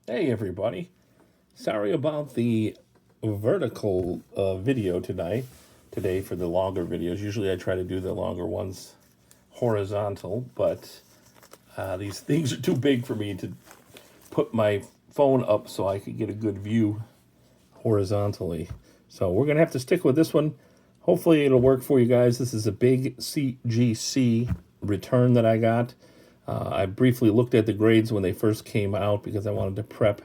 Hey everybody, sorry about the vertical video today for the longer videos. Usually I try to do the longer ones horizontal, but these things are too big for me to put my phone up so I could get a good view horizontally. So we're going to have to stick with this one. Hopefully it'll work for you guys. This is a big CGC return that I got. I briefly looked at the grades when they first came out because I wanted to prep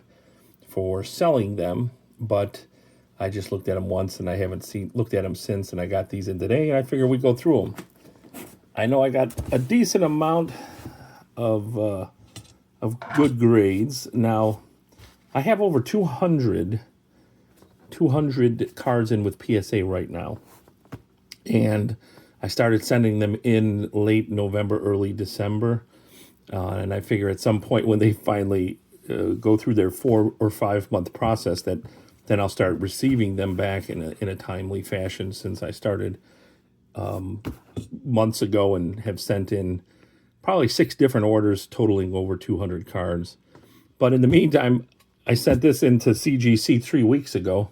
for selling them, but I just looked at them once and I haven't looked at them since, and I got these in today and I figure we go through them. I know I got a decent amount of good grades. Now, I have over 200 cards in with PSA right now. And I started sending them in late November, early December. And I figure at some point when they finally go through their 4 or 5 month process, that then I'll start receiving them back in a timely fashion, since I started months ago and have sent in probably 6 different orders totaling over 200 cards. But in the meantime, I sent this into CGC 3 weeks ago,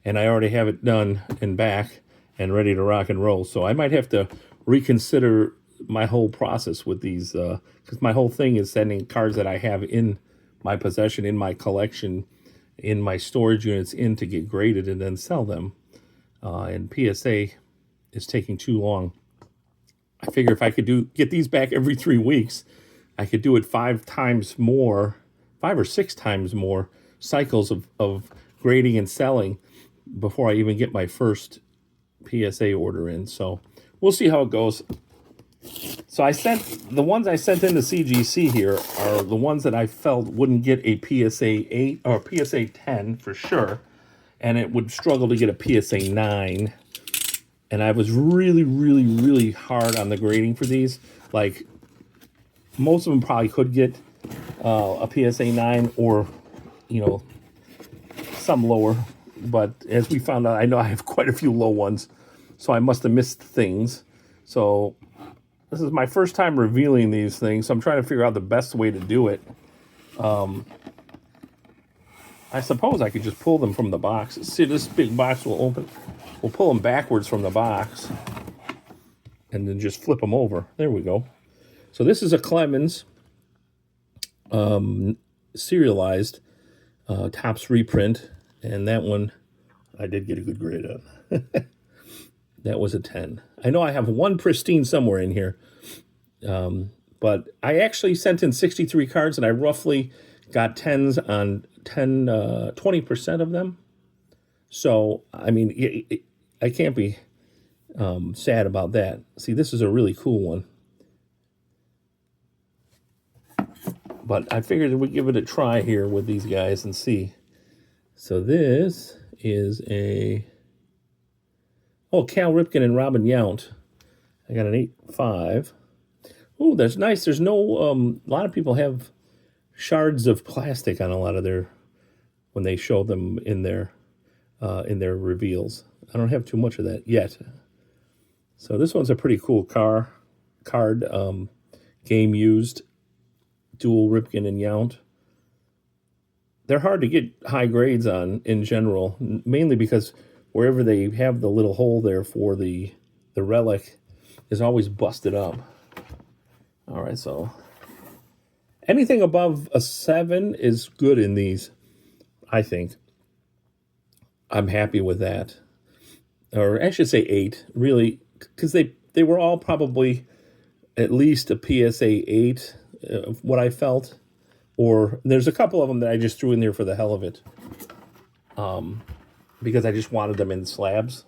and I already have it done and back and ready to rock and roll. So I might have to reconsider my whole process with these, because my whole thing is sending cards that I have in my possession, in my collection, in my storage units in to get graded and then sell them. And PSA is taking too long. I figure if I could get these back every 3 weeks, I could do it 5 or 6 times more cycles of grading and selling before I even get my first PSA order in. So we'll see how it goes. So the ones I sent into CGC here are the ones that I felt wouldn't get a PSA 8 or PSA 10 for sure, and it would struggle to get a PSA 9. And I was really, really, really hard on the grading for these. Like, most of them probably could get a PSA 9 or, some lower. But as we found out, I know I have quite a few low ones, so I must have missed things. So this is my first time revealing these things, so I'm trying to figure out the best way to do it. I suppose I could just pull them from the box. See, this big box will open. We'll pull them backwards from the box and then just flip them over. There we go. So this is a Clemens serialized Topps reprint, and that one I did get a good grade on. That was a 10. I know I have one pristine somewhere in here, but I actually sent in 63 cards, and I roughly got 10s on 20% of them. So, I mean, I can't be sad about that. See, this is a really cool one. But I figured we'd give it a try here with these guys and see. So this is Cal Ripken and Robin Yount. I got an 8.5. Oh, that's nice. There's no, a lot of people have shards of plastic on a lot of when they show them in their reveals. I don't have too much of that yet. So this one's a pretty cool card, game used, dual Ripken and Yount. They're hard to get high grades on in general, mainly because wherever they have the little hole there for the relic is always busted up. All right, so anything above a 7 is good in these, I think. I'm happy with that. Or I should say 8, really, because they were all probably at least a PSA 8, what I felt. Or there's a couple of them that I just threw in there for the hell of it, because I just wanted them in slabs.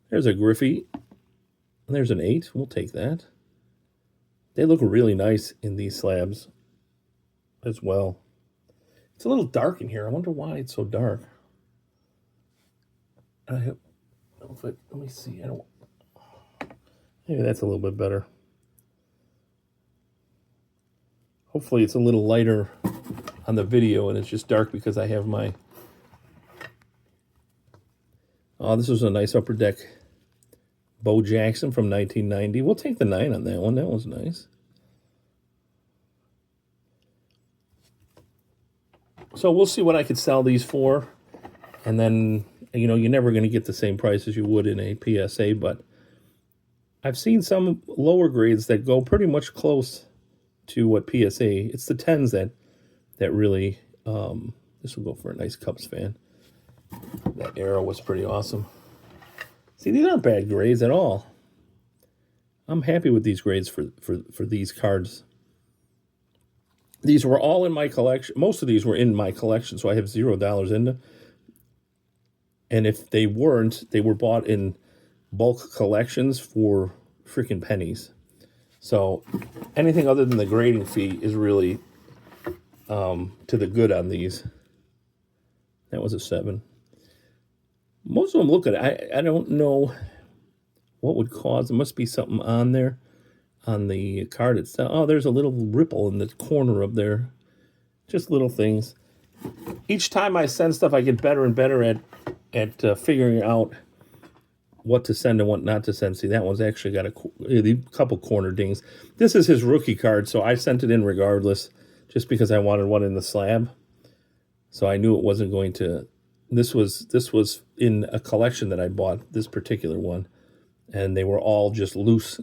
There's a Griffey. There's an 8. We'll take that. They look really nice in these slabs as well. It's a little dark in here. I wonder why it's so dark. Let me see. Maybe that's a little bit better. Hopefully it's a little lighter on the video and it's just dark because I have my... Oh, this was a nice Upper Deck Bo Jackson from 1990. We'll take the 9 on that one. That was nice. So we'll see what I could sell these for. And then, you're never going to get the same price as you would in a PSA, but I've seen some lower grades that go pretty much close to what PSA. It's the 10s that really, this will go for a nice Cubs fan. That arrow was pretty awesome. See, these aren't bad grades at all. I'm happy with these grades for these cards. These were all in my collection. Most of these were in my collection, so I have $0 in them. And if they weren't, they were bought in bulk collections for freaking pennies. So anything other than the grading fee is really to the good on these. That was a 7. Most of them look at it. I don't know what would cause. There must be something on there on the card itself. Oh, there's a little ripple in the corner up there. Just little things. Each time I send stuff, I get better and better at figuring out what to send and what not to send. See, that one's actually got a couple corner dings. This is his rookie card, so I sent it in regardless, just because I wanted one in the slab. So I knew it wasn't going to. This was in a collection that I bought, this particular one, and they were all just loose,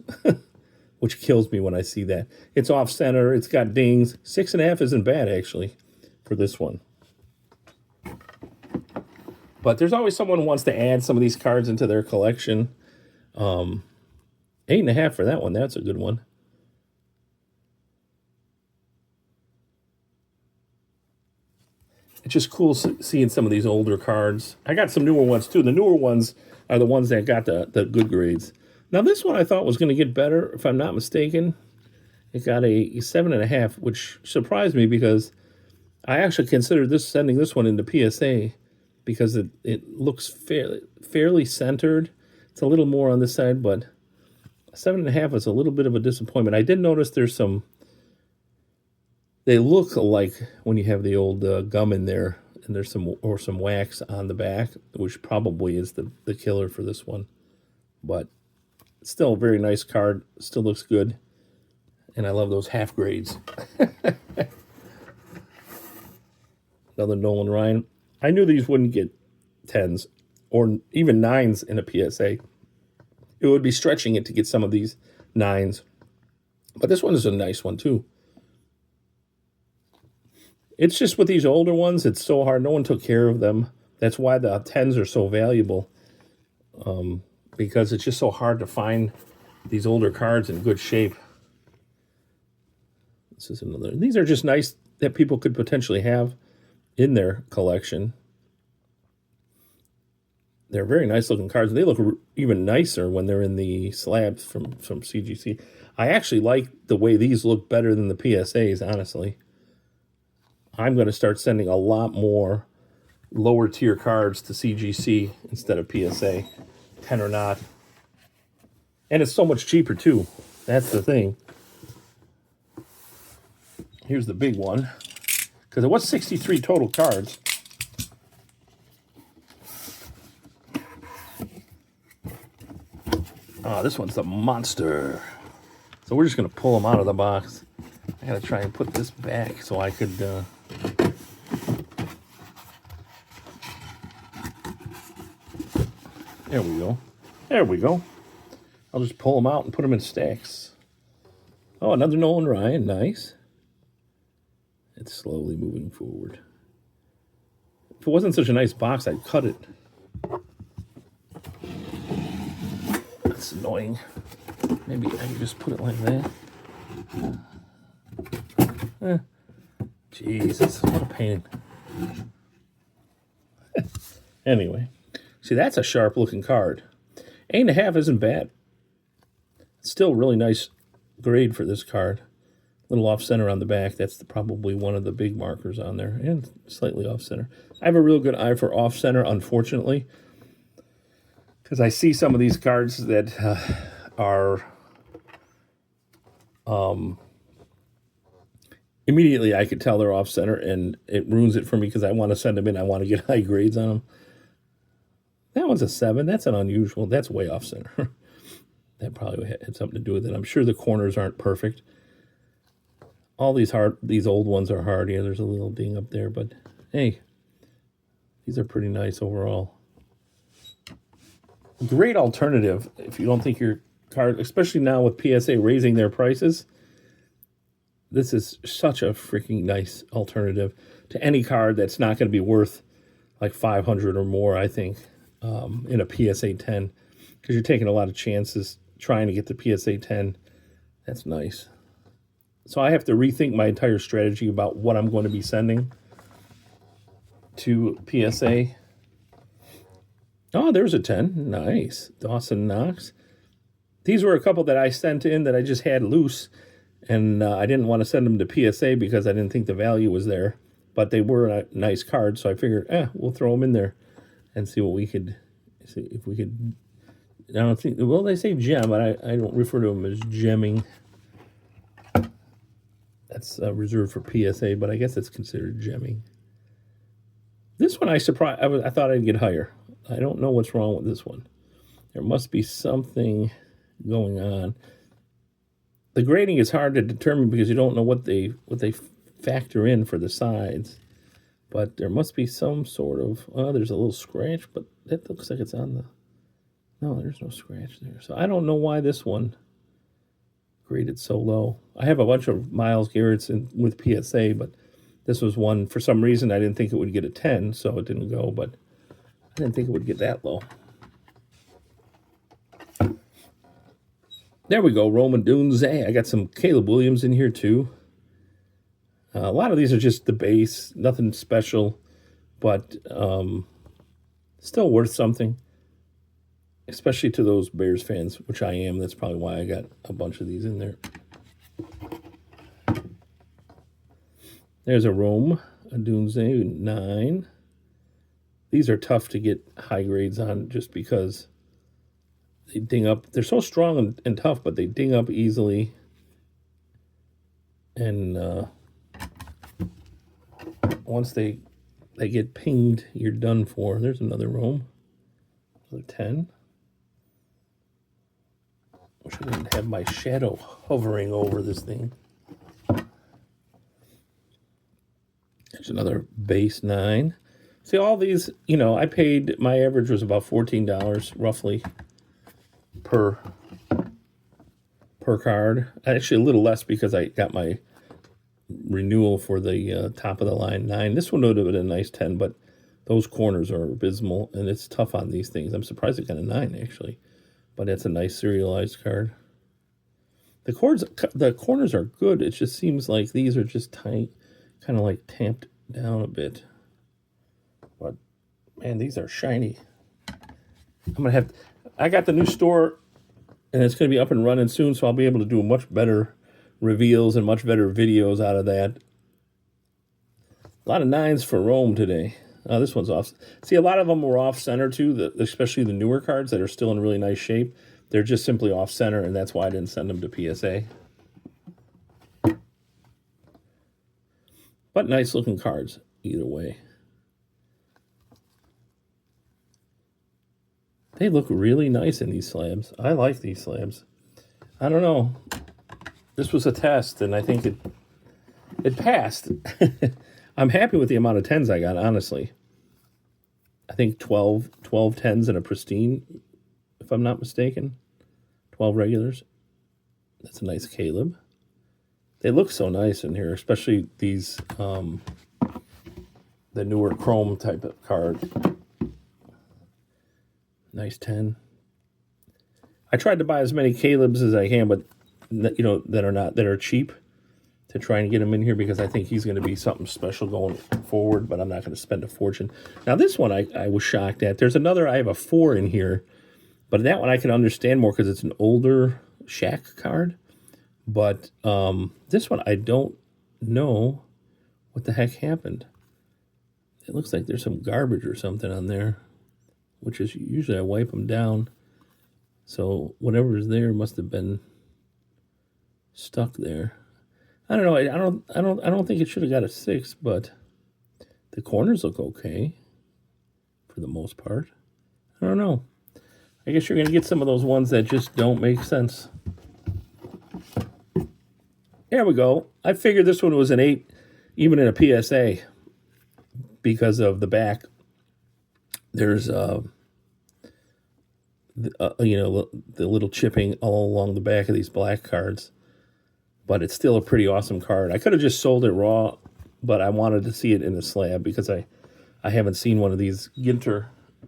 which kills me when I see that. It's off center. It's got dings. 6.5 isn't bad actually for this one. But there's always someone who wants to add some of these cards into their collection. 8.5 for that one. That's a good one. It's just cool seeing some of these older cards. I got some newer ones too. The newer ones are the ones that got the good grades. Now this one I thought was going to get better, if I'm not mistaken. It got a 7.5, which surprised me because I actually considered sending this one into PSA because it looks fairly centered. It's a little more on this side, but 7.5 is a little bit of a disappointment. I did notice there's some. They look like when you have the old gum in there, and there's some wax on the back, which probably is the killer for this one. But it's still a very nice card. Still looks good, and I love those half grades. Another Nolan Ryan. I knew these wouldn't get 10s or even 9s in a PSA. It would be stretching it to get some of these 9s. But this one is a nice one too. It's just with these older ones, it's so hard. No one took care of them. That's why the 10s are so valuable, because it's just so hard to find these older cards in good shape. This is another. These are just nice that people could potentially have in their collection. They're very nice looking cards. They look even nicer when they're in the slabs from CGC. I actually like the way these look better than the PSAs, honestly. I'm going to start sending a lot more lower tier cards to CGC instead of PSA, 10 or not. And it's so much cheaper too. That's the thing. Here's the big one. Because it was 63 total cards. Oh, this one's a monster. So we're just going to pull them out of the box. I got to try and put this back so I could... There we go. There we go. I'll just pull them out and put them in stacks. Oh, another Nolan Ryan. Nice. It's slowly moving forward. If it wasn't such a nice box, I'd cut it. That's annoying. Maybe I can just put it like that. Jesus, what a pain. Anyway. See, that's a sharp looking card. 8.5 isn't bad. It's still really nice grade for this card. A little off center on the back. That's probably one of the big markers on there. And slightly off center. I have a real good eye for off center, unfortunately. Because I see some of these cards that are... immediately I could tell they're off center, and it ruins it for me because I want to send them in. I want to get high grades on them. That one's a 7. That's an unusual. That's way off center. That probably had something to do with it. I'm sure the corners aren't perfect. All these old ones are hard. Yeah, there's a little ding up there, but hey, these are pretty nice overall. Great alternative if you don't think your card, especially now with PSA raising their prices. This is such a freaking nice alternative to any card that's not going to be worth like 500 or more, I think, in a PSA 10, because you're taking a lot of chances trying to get the PSA 10. That's nice. So I have to rethink my entire strategy about what I'm going to be sending to PSA. Oh, there's a 10. Nice. Dawson Knox. These were a couple that I sent in that I just had loose, and I didn't want to send them to PSA because I didn't think the value was there. But they were a nice card, so I figured, we'll throw them in there and see what we could, see if we could. I don't think, well, they say gem, but I don't refer to them as gemming. That's reserved for PSA, but I guess it's considered gemming. This one I thought I'd get higher. I don't know what's wrong with this one. There must be something going on. The grading is hard to determine because you don't know what they factor in for the sides. But there must be some sort of, there's a little scratch, but that looks like it's on the, no, there's no scratch there. So I don't know why this one graded so low. I have a bunch of Miles Garrett's with PSA, but this was one, for some reason, I didn't think it would get a 10, so it didn't go, but I didn't think it would get that low. There we go, Roman Dunze. I got some Caleb Williams in here, too. A lot of these are just the base, nothing special, but still worth something, especially to those Bears fans, which I am. That's probably why I got a bunch of these in there. There's a Rome, a Dunze, 9. These are tough to get high grades on just because they ding up. They're so strong and tough, but they ding up easily. And once they get pinged, you're done for. There's another Rome, another 10. Wish I didn't have my shadow hovering over this thing. There's another base 9. See, all these, I paid, my average was about $14 roughly per card. Actually, a little less because I got my renewal for the top of the line 9. This one would have been a nice 10, but those corners are abysmal, and it's tough on these things. I'm surprised it got a 9, actually. But it's a nice serialized card. The corners are good. It just seems like these are just tight, kind of like tamped down a bit. But, man, these are shiny. I got the new store, and it's going to be up and running soon, so I'll be able to do much better reveals and much better videos out of that. A lot of 9s for Rome today. This one's off. See, a lot of them were off-center, too, especially the newer cards that are still in really nice shape. They're just simply off-center, and that's why I didn't send them to PSA. But nice-looking cards, either way. They look really nice in these slabs. I like these slabs. I don't know. This was a test, and I think it passed. I'm happy with the amount of 10s I got, honestly. I think 12 10s in a pristine, if I'm not mistaken. 12 regulars. That's a nice Caleb. They look so nice in here, especially these, the newer chrome type of card. Nice 10. I tried to buy as many Calebs as I can, but that are cheap, to try and get him in here because I think he's going to be something special going forward, but I'm not going to spend a fortune. Now, this one I was shocked at. There's another, I have a 4 in here, but that one I can understand more because it's an older Shaq card. But this one, I don't know what the heck happened. It looks like there's some garbage or something on there, which is usually I wipe them down. So whatever is there must have been stuck there. I don't know. I don't think it should have got a 6, but the corners look okay for the most part. I don't know. I guess you're going to get some of those ones that just don't make sense. There we go. I figured this one was an 8, even in a PSA. because of the back. There's the little chipping all along the back of these black cards, but it's still a pretty awesome card. I could have just sold it raw, but I wanted to see it in the slab because I haven't seen one of these Ginter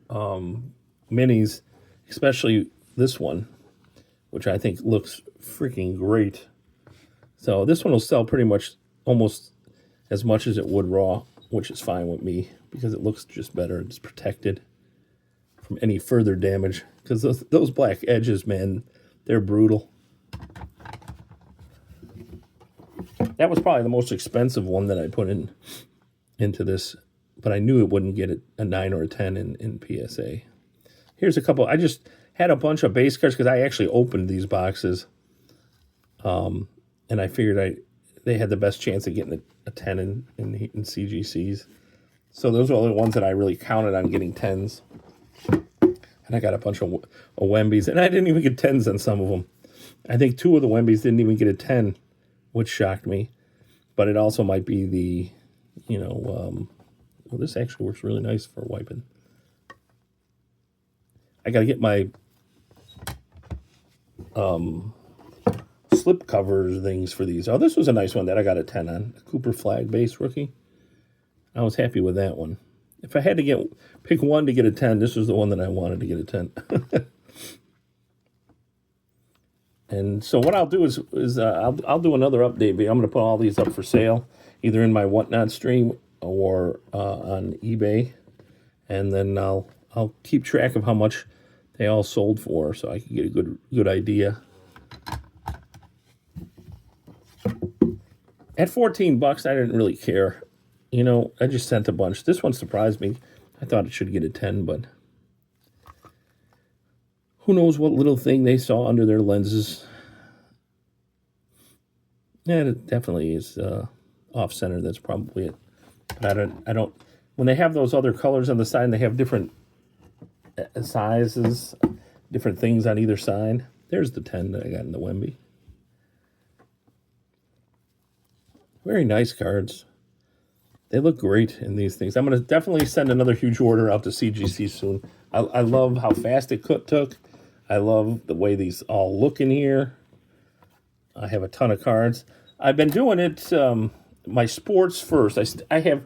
minis, especially this one, which I think looks freaking great. So this one will sell pretty much almost as much as it would raw, which is fine with me because it looks just better. It's protected from any further damage because those black edges, man, they're brutal. That was probably the most expensive one that I put into this, but I knew it wouldn't get a 9 or a 10 in PSA. Here's a couple. I just had a bunch of base cards because I actually opened these boxes, and I figured they had the best chance of getting a 10 in CGCs. So those are the only ones that I really counted on getting 10s. And I got a bunch of Wembies, and I didn't even get 10s on some of them. I think 2 of the Wembies didn't even get a 10, which shocked me. But it also might be the, well, this actually works really nice for wiping. I got to get my slip cover things for these. Oh, this was a nice one that I got a 10 on. A Cooper Flag base rookie. I was happy with that one. If I had to pick one to get a 10, this was the one that I wanted to get a 10. And so what I'll do is I'll do another update video. I'm going to put all these up for sale, either in my Whatnot stream or on eBay, and then I'll keep track of how much they all sold for, so I can get a good idea. At $14, I didn't really care. I just sent a bunch. This one surprised me. I thought it should get a 10, but who knows what little thing they saw under their lenses. Yeah, it definitely is off-center. That's probably it. But I don't. When they have those other colors on the side, and they have different sizes, different things on either side. There's the 10 that I got in the Wemby. Very nice cards. They look great in these things. I'm going to definitely send another huge order out to CGC soon. I love how fast it took. I love the way these all look in here. I have a ton of cards. I've been doing it, my sports first. I have,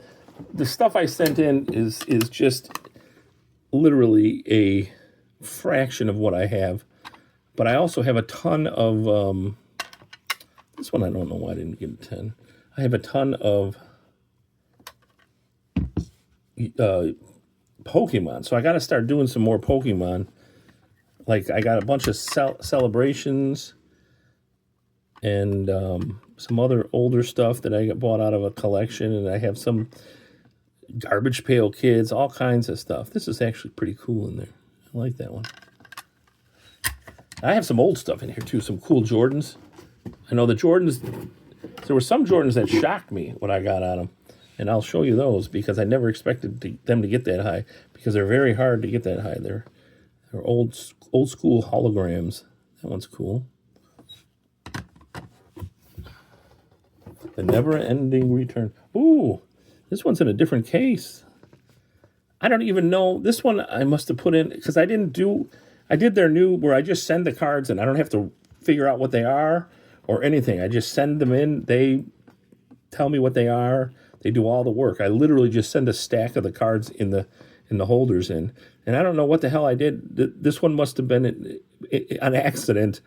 the stuff I sent in is just literally a fraction of what I have. But I also have a ton of, this one I don't know why I didn't get a 10. I have a ton of Pokemon, so I got to start doing some more Pokemon. Like I got a bunch of celebrations and some other older stuff that I got bought out of a collection, and I have some Garbage Pail Kids, all kinds of stuff. This is actually pretty cool in there. I like that one. I have some old stuff in here too, some cool Jordans. I know the Jordans, there were some Jordans that shocked me when I got on them. And I'll show you those because I never expected them to get that high because they're very hard to get that high. They're old school holograms. That one's cool. The Never-Ending Return. Ooh, this one's in a different case. I don't even know. This one I must have put in because I did their new where I just send the cards and I don't have to figure out what they are or anything. I just send them in. They tell me what they are. They do all the work. I literally just send a stack of the cards in the holders in. And I don't know what the hell I did. This one must have been an accident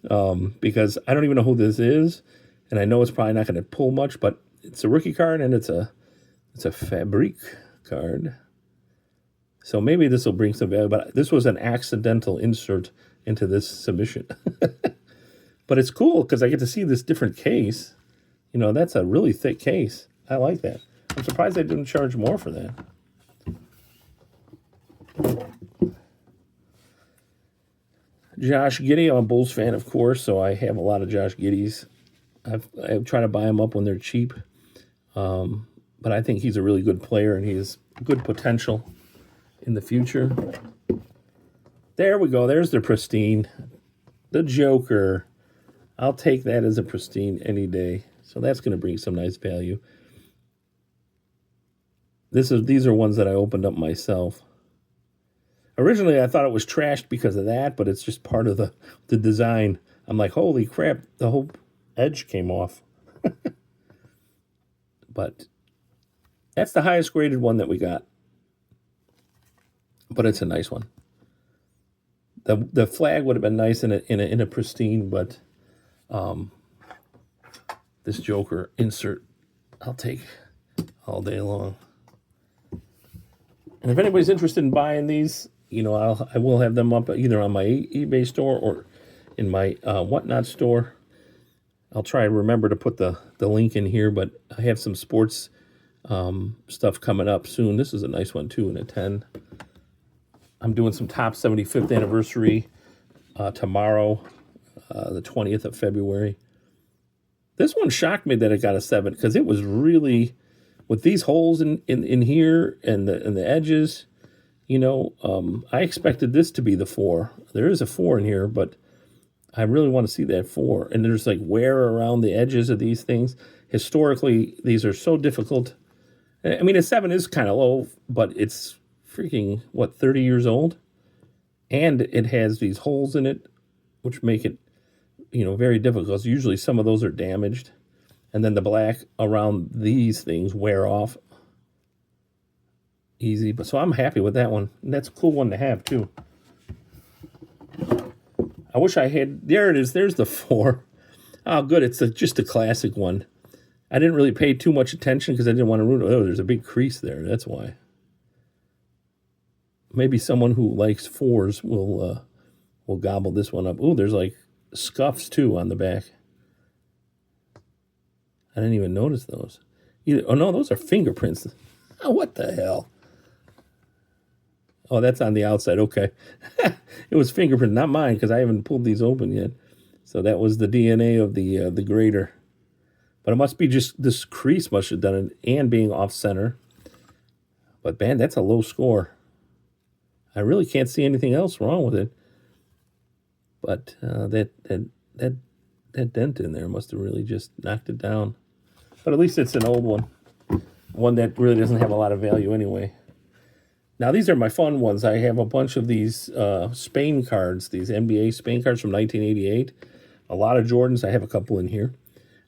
because I don't even know who this is. And I know it's probably not going to pull much, but it's a rookie card and it's a Fabrique card. So maybe this will bring some value, but this was an accidental insert into this submission. But it's cool because I get to see this different case. That's a really thick case. I like that. I'm surprised they didn't charge more for that. Josh Giddey, I'm a Bulls fan, of course, so I have a lot of Josh Giddeys. I try to buy them up when they're cheap. But I think he's a really good player, and he has good potential in the future. There we go. There's the pristine. The Joker. I'll take that as a pristine any day. So that's going to bring some nice value. These are ones that I opened up myself. Originally, I thought it was trashed because of that, but it's just part of the design. I'm like, holy crap, the whole edge came off. But that's the highest graded one that we got. But it's a nice one. The flag would have been nice in a pristine, but this Joker insert I'll take all day long. And if anybody's interested in buying these, I will have them up either on my eBay store or in my Whatnot store. I'll try and remember to put the link in here, but I have some sports stuff coming up soon. This is a nice one too in a 10. I'm doing some top 75th anniversary tomorrow, the 20th of February. This one shocked me that it got a 7 because it was really, with these holes in here and the edges, I expected this to be the 4. There is a 4 in here, but I really want to see that 4. And there's like wear around the edges of these things. Historically, these are so difficult. I mean, a 7 is kind of low, but it's freaking, 30 years old? And it has these holes in it, which make it, very difficult. Usually some of those are damaged. And then the black around these things wear off easy. But so I'm happy with that one. And that's a cool one to have, too. I wish I had, there it is. There's the 4. Oh, good. It's just a classic one. I didn't really pay too much attention because I didn't want to ruin it. Oh, there's a big crease there. That's why. Maybe someone who likes 4s will gobble this one up. Oh, there's like scuffs too on the back. I didn't even notice those. Oh no, those are fingerprints. Oh, what the hell? Oh, that's on the outside. Okay. It was fingerprint, not mine, because I haven't pulled these open yet. So that was the DNA of the grader. But it must be just this crease must have done it and being off center. But man, that's a low score. I really can't see anything else wrong with it. But that dent in there must have really just knocked it down. But at least it's an old one. One that really doesn't have a lot of value anyway. Now, these are my fun ones. I have a bunch of these Spain cards, these NBA Spain cards from 1988. A lot of Jordans. I have a couple in here.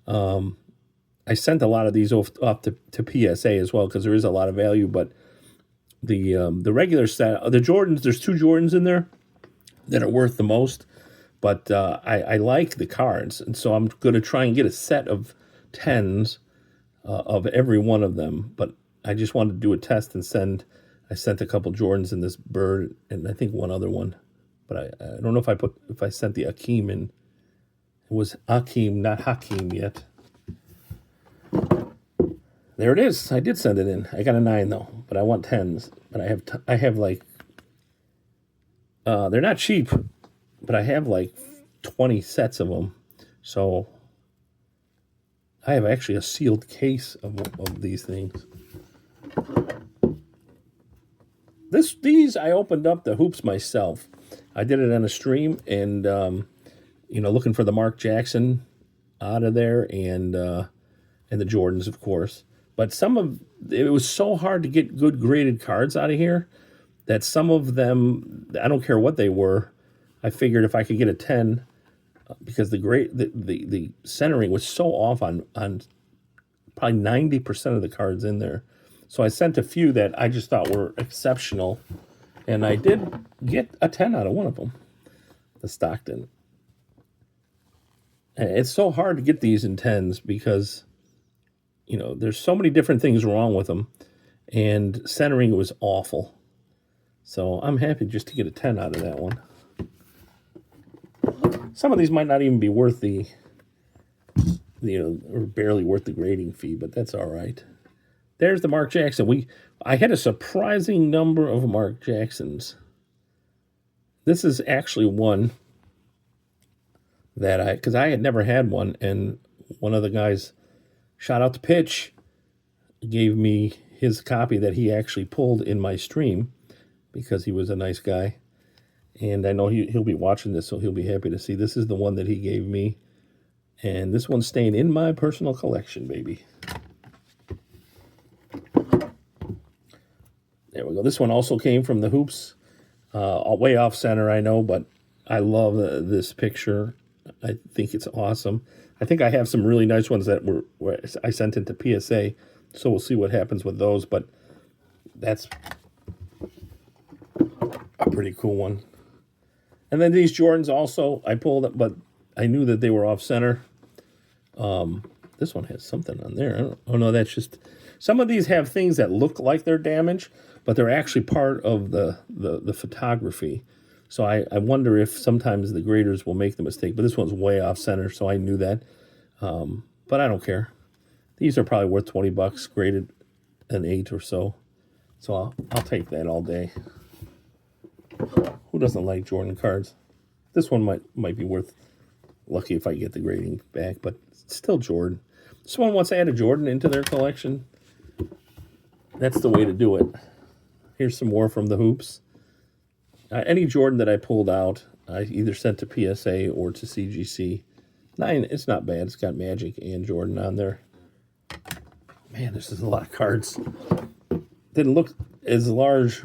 I sent a lot of these off to PSA as well because there is a lot of value. But the regular set, the Jordans, there's 2 Jordans in there that are worth the most. But I like the cards. And so I'm going to try and get a set of 10s of every one of them. But I just wanted to do a test and I sent a couple Jordans in this bird and I think one other one. But I don't know if I sent the Akeem in. It was Akeem, not Hakeem yet. There it is. I did send it in. I got a 9 though, but I want 10s. But I have like, they're not cheap, but I have like 20 sets of them. So I have actually a sealed case of these things. These I opened up the hoops myself. I did it on a stream and, looking for the Mark Jackson out of there and the Jordans, of course. But it was so hard to get good graded cards out of here that some of them, I don't care what they were, I figured if I could get a 10, because the centering was so off on probably 90% of the cards in there. So I sent a few that I just thought were exceptional, and I did get a 10 out of one of them, the Stockton. And it's so hard to get these in 10s because, there's so many different things wrong with them, and centering was awful. So I'm happy just to get a 10 out of that one. Some of these might not even be worth or barely worth the grading fee, but that's all right. There's the Mark Jackson. I had a surprising number of Mark Jacksons. This is actually one that because I had never had one, and one of the guys, shout out to Pitch, gave me his copy that he actually pulled in my stream because he was a nice guy. And I know he'll be watching this, so he'll be happy to see. This is the one that he gave me. And this one's staying in my personal collection, baby. There we go. This one also came from the hoops. Way off center, I know, but I love this picture. I think it's awesome. I think I have some really nice ones that were I sent into PSA, so we'll see what happens with those. But that's a pretty cool one. And then these Jordans also, I pulled up, but I knew that they were off center. This one has something on there. Oh no, that's just, some of these have things that look like they're damaged, but they're actually part of the photography. So I wonder if sometimes the graders will make the mistake. But this one's way off center, so I knew that. But I don't care. These are probably worth $20, graded an 8 or so. So I'll take that all day. Who doesn't like Jordan cards? This one might be worth, lucky if I get the grading back, but still Jordan. Someone wants to add a Jordan into their collection. That's the way to do it. Here's some more from the hoops. Any Jordan that I pulled out, I either sent to PSA or to CGC. 9, it's not bad. It's got Magic and Jordan on there. Man, this is a lot of cards. Didn't look as large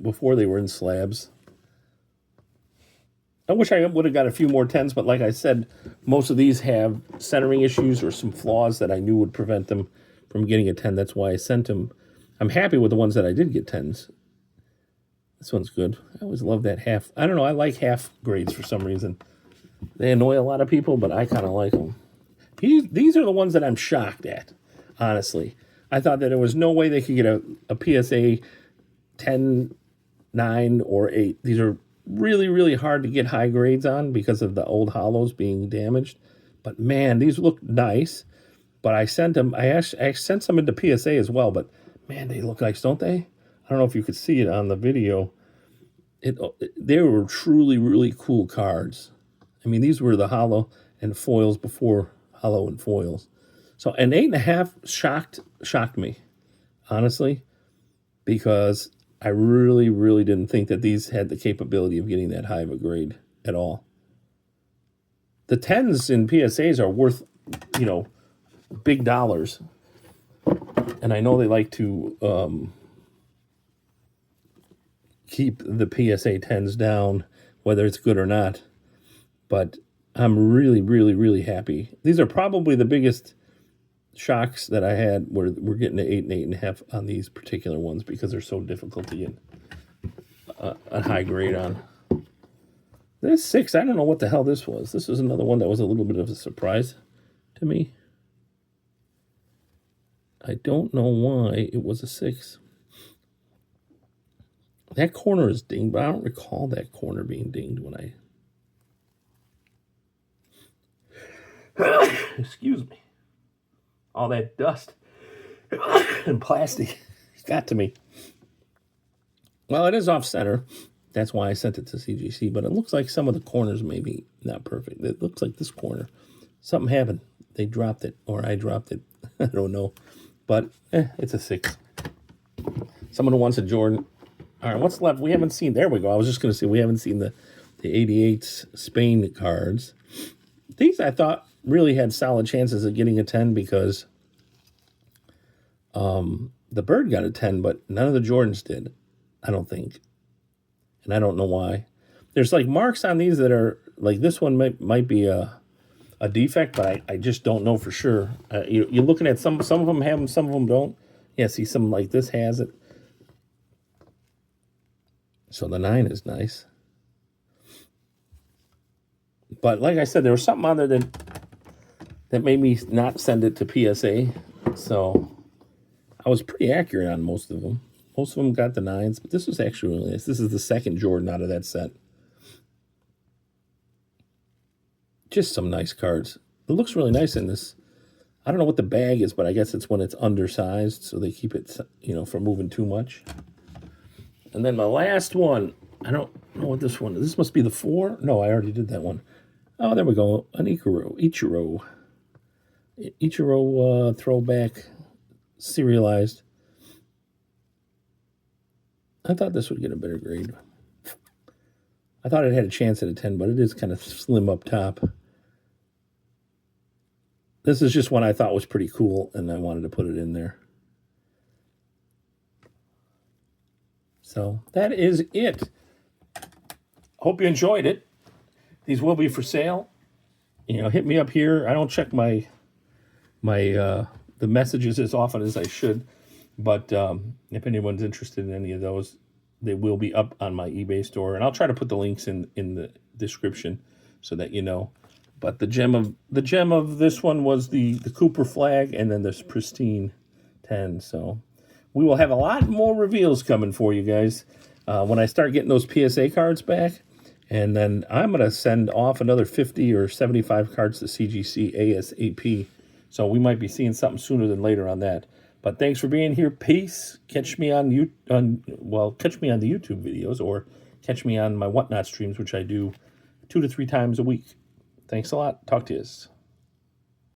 before they were in slabs. I wish I would have got a few more 10s, but like I said, most of these have centering issues or some flaws that I knew would prevent them from getting a 10. That's why I sent them. I'm happy with the ones that I did get 10s. This one's good. I always love that half. I don't know. I like half grades for some reason. They annoy a lot of people, but I kind of like them. These are the ones that I'm shocked at, honestly. I thought that there was no way they could get a PSA 10, 9, or 8. These are really, really hard to get high grades on because of the old hollows being damaged. But man, these look nice. But I sent them, I sent some into PSA as well, but man, they look nice, don't they? I don't know if you could see it on the video. They were truly, really cool cards. I mean, these were the hollow and foils before hollow and foils. So an 8.5 shocked me, honestly, because I really, really didn't think that these had the capability of getting that high of a grade at all. The 10s in PSAs are worth, big dollars. And I know they like to keep the PSA 10s down, whether it's good or not. But I'm really, really, really happy. These are probably the biggest shocks that I had. We're getting to 8 and 8.5 on these particular ones because they're so difficult to get a high grade on. This 6, I don't know what the hell this was. This was another one that was a little bit of a surprise to me. I don't know why it was a 6. That corner is dinged, but I don't recall that corner being dinged when I... Excuse me. All that dust and plastic got to me. Well, it is off center. That's why I sent it to CGC, but it looks like some of the corners may be not perfect. It looks like this corner. Something happened. They dropped it, or I dropped it. I don't know. But it's a 6. Someone who wants a Jordan. All right, what's left? We haven't seen. There we go. I was just going to say we haven't seen the 88 Spain cards. These I thought really had solid chances of getting a 10 because the Bird got a 10, but none of the Jordans did, I don't think. And I don't know why. There's like marks on these that are like this one might be a defect, but I just don't know for sure. You're looking at some of them have them, some of them don't. Yeah, see, some like this has it. So the 9 is nice. But like I said, there was something on there that made me not send it to PSA. So I was pretty accurate on most of them. Most of them got the 9s, but this was actually really nice. This is the second Jordan out of that set. Just some nice cards. It looks really nice in this. I don't know what the bag is, but I guess it's when it's undersized, so they keep it, from moving too much. And then my last one, I don't know what this one is. This must be the 4. No, I already did that one. Oh, there we go. An Ichiro throwback, serialized. I thought this would get a better grade. I thought it had a chance at a 10, but it is kind of slim up top. This is just one I thought was pretty cool, and I wanted to put it in there. So that is it. Hope you enjoyed it. These will be for sale. Hit me up here. I don't check my the messages as often as I should, but if anyone's interested in any of those, they will be up on my eBay store, and I'll try to put the links in the description so that you know. But the gem of this one was the Cooper flag, and then this pristine 10. So we will have a lot more reveals coming for you guys when I start getting those PSA cards back. And then I'm going to send off another 50 or 75 cards to CGC ASAP. So we might be seeing something sooner than later on that. But thanks for being here. Peace. Catch me on the YouTube videos, or catch me on my Whatnot streams, which I do 2 to 3 times a week. Thanks a lot. Talk to you.